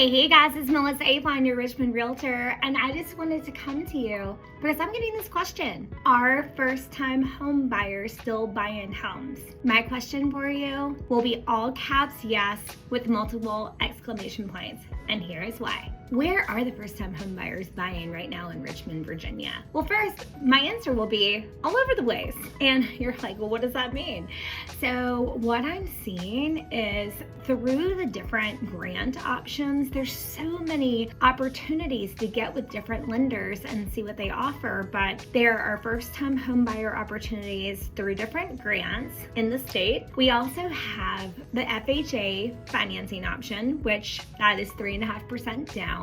Hey guys, it's Melissa Oefelein, your Richmond Realtor, and I just wanted to come to you because I'm getting this question. Are first-time home buyers still buying homes? My question for you will be all caps yes with multiple exclamation points, and here is why. Where are the first-time home buyers buying right now in Richmond, Virginia? Well, first, my answer will be all over the place. And you're like, well, what does that mean? So what I'm seeing is through the different grant options, there's so many opportunities to get with different lenders and see what they offer. But there are first-time home buyer opportunities through different grants in the state. We also have the FHA financing option, which that is 3.5% down.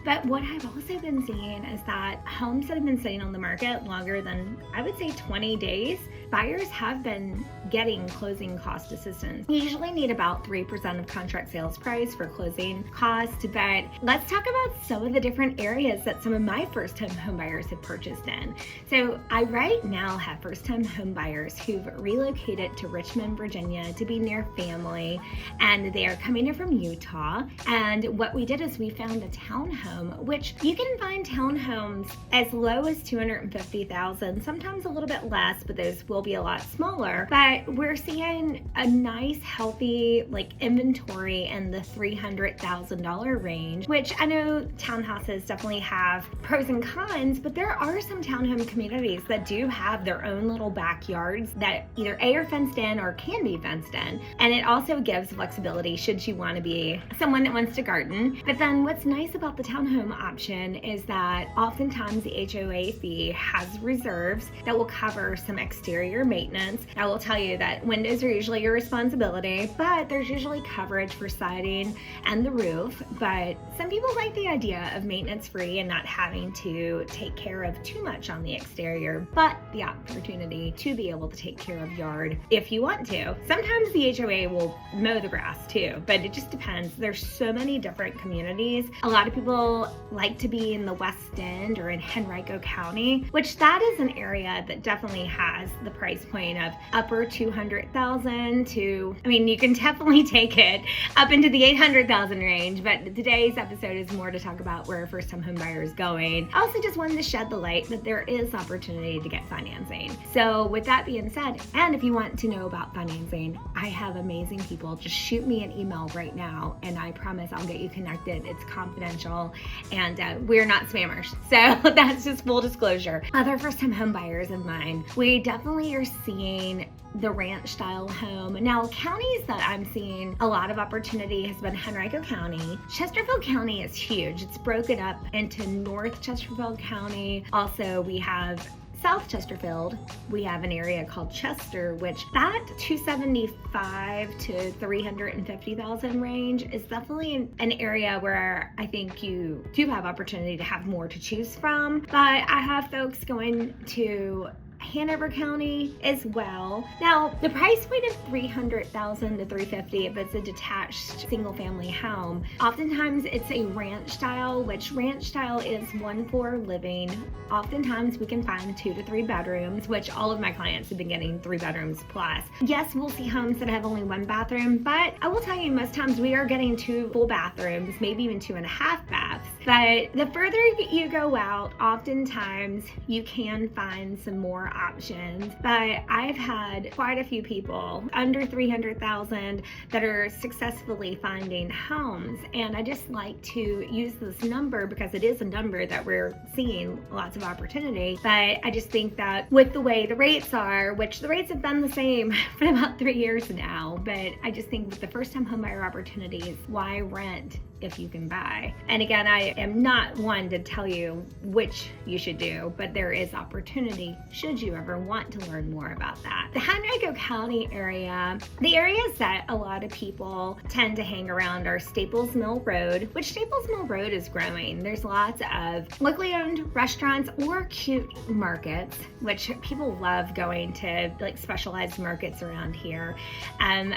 But what I've also been seeing is that homes that have been sitting on the market longer than, I would say, 20 days, buyers have been getting closing cost assistance. You usually need about 3% of contract sales price for closing costs, but let's talk about some of the different areas that some of my first-time home buyers have purchased in. So I right now have first-time home buyers who've relocated to Richmond, Virginia to be near family, and they are coming in from Utah. And what we did is we found a townhome, which you can find townhomes as low as $250,000, sometimes a little bit less, but those will be a lot smaller. But we're seeing a nice, healthy inventory in the $300,000 range, which I know townhouses definitely have pros and cons, but there are some townhome communities that do have their own little backyards that either A are fenced in or can be fenced in. And it also gives flexibility should you want to be someone that wants to garden. But then what's nice about the townhome option is that oftentimes the HOA fee has reserves that will cover some exterior maintenance. I will tell you that windows are usually your responsibility, but there's usually coverage for siding and the roof. But some people like the idea of maintenance free and not having to take care of too much on the exterior, but the opportunity to be able to take care of yard if you want to. Sometimes the HOA will mow the grass too, but it just depends. There's so many different communities. A lot of people like to be in the West End or in Henrico County, which that is an area that definitely has the price point of upper 200,000 to, I mean, you can definitely take it up into the 800,000 range, but today's episode is more to talk about where first-time home buyer is going. I also just wanted to shed the light that there is opportunity to get financing. So with that being said, and if you want to know about financing, I have amazing people. Just shoot me an email right now and I promise I'll get you connected. It's confidential and we're not spammers. So that's just full disclosure. Other first-time home buyers of mine, we definitely are seeing the ranch style home. Now, counties that I'm seeing a lot of opportunity has been Henrico County. Chesterfield County is huge. It's broken up into North Chesterfield County. Also, we have South Chesterfield, we have an area called Chester, which that 275 to 350,000 range is definitely an area where I think you do have opportunity to have more to choose from. But I have folks going to Hanover County as well. Now, the price point of $300,000 to $350,000 if it's a detached single-family home. Oftentimes, it's a ranch style, which ranch style is 1 floor living. Oftentimes, we can find 2 to 3 bedrooms, which all of my clients have been getting 3 bedrooms plus. Yes, we'll see homes that have only 1 bathroom, but I will tell you, most times we are getting 2 full bathrooms, maybe even 2.5 baths. But the further you go out, oftentimes you can find some more options. But I've had quite a few people under 300,000 that are successfully finding homes. And I just like to use this number because it is a number that we're seeing lots of opportunity. But I just think that with the way the rates are, which the rates have been the same for about 3 years now, but I just think with the first-time homebuyer opportunities, why rent if you can buy? And again, I am not one to tell you which you should do, but there is opportunity should you ever want to learn more about that. The Henrico County area, the areas that a lot of people tend to hang around are Staples Mill Road, which Staples Mill Road is growing. There's lots of locally owned restaurants or cute markets, which people love going to, specialized markets around here.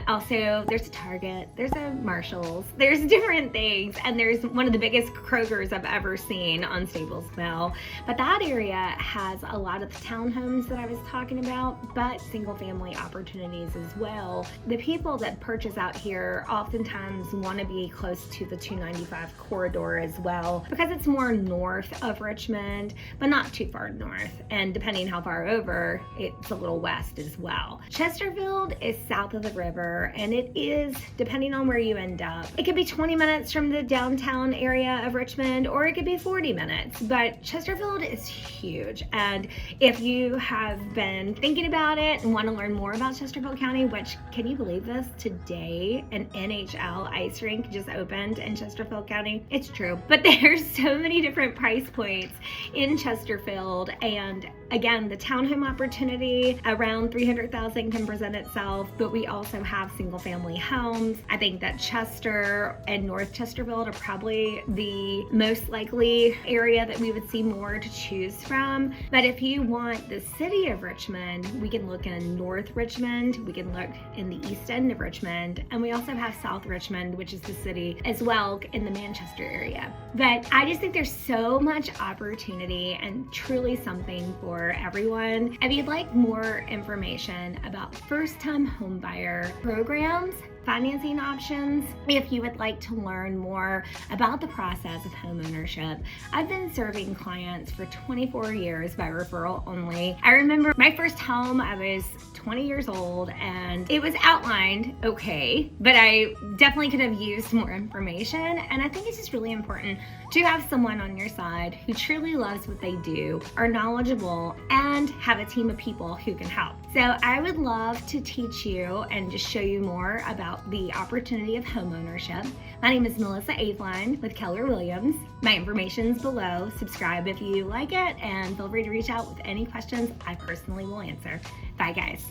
Also, there's a Target, there's a Marshall's, there's different things buildings, and there's one of the biggest Krogers I've ever seen on Staples Mill. But that area has a lot of the townhomes that I was talking about, but single family opportunities as well. The people that purchase out here oftentimes want to be close to the 295 corridor as well, because it's more north of Richmond, but not too far north. And depending how far over, it's a little west as well. Chesterfield is south of the river, and it is, depending on where you end up, it could be 20 minutes from the downtown area of Richmond, or it could be 40 minutes. But Chesterfield is huge. And if you have been thinking about it and want to learn more about Chesterfield County, which, can you believe this? Today, an NHL ice rink just opened in Chesterfield County. It's true. But there's so many different price points in Chesterfield. And again, the townhome opportunity around $300,000 can present itself, but we also have single family homes. I think that Chester and North Chesterfield are probably the most likely area that we would see more to choose from. But if you want the city of Richmond, we can look in North Richmond, we can look in the east end of Richmond, and we also have South Richmond, which is the city as well, in the Manchester area. But I just think there's so much opportunity and truly something for everyone. If you'd like more information about first-time homebuyer programs, financing options, if you would like to learn more about the process of homeownership, I've been serving clients for 24 years by referral only. I remember my first home, I was 20 years old, and it was outlined okay, but I definitely could have used more information. And I think it's just really important to have someone on your side who truly loves what they do, are knowledgeable, and have a team of people who can help. So I would love to teach you and just show you more about the opportunity of homeownership. My name is Melissa Oefelein with Keller Williams. My information's below. Subscribe if you like it, and feel free to reach out with any questions I personally will answer. Bye, guys.